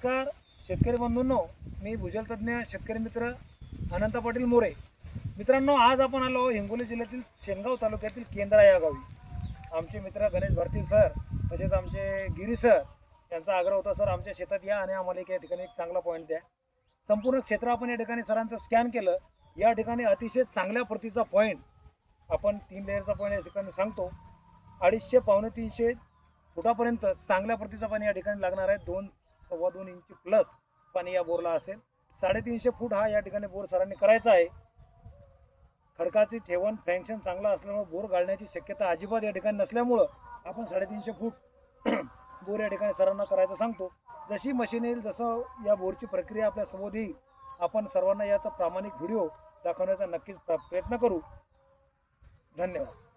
नमस्कार शेतकरी बंधूंनो, मी भूजलतज्ञ शेतकरी मित्र अनंत पाटील मोरे. मित्रांनो, आज आपण आलो हिंगोली जिल्ह्यातील शेनगाव तालुक्यातील केंद्रा या गावी. आमचे मित्र गणेश भारती सर तसेच आमचे गिरी सर यांचा आग्रह होता, सर आमच्या शेतात या आणि आम्हाला या ठिकाणी एक चांगला पॉईंट द्या. संपूर्ण क्षेत्र आपण या ठिकाणी सरांचं स्कॅन केलं. या ठिकाणी अतिशय चांगल्या प्रतीचा पॉईंट, आपण 3 लेअरचा पॉईंट या ठिकाणी सांगतो. 250 पावणे 300 फुटापर्यंत चांगल्या प्रतीचा पाणी या ठिकाणी लागणार आहे. 2-2.25 इंच प्लस पाणी या बोरला असेल. 350 फूट हा या ठिकाणी बोर सरांनी करायचा आहे. खडकाची ठेवण फ्रॅक्शन चांगला असल्यामुळे बोर गाळण्याची शक्यता अजिबात या ठिकाणी नसल्यामुळं आपण 350 फूट बोर या ठिकाणी सरांना करायचं सांगतो. जशी मशीन येईल, जसं या बोरची प्रक्रिया आपल्या समोर येईल, आपण सर्वांना याचा प्रामाणिक व्हिडिओ दाखवण्याचा नक्कीच प्रयत्न करू. धन्यवाद.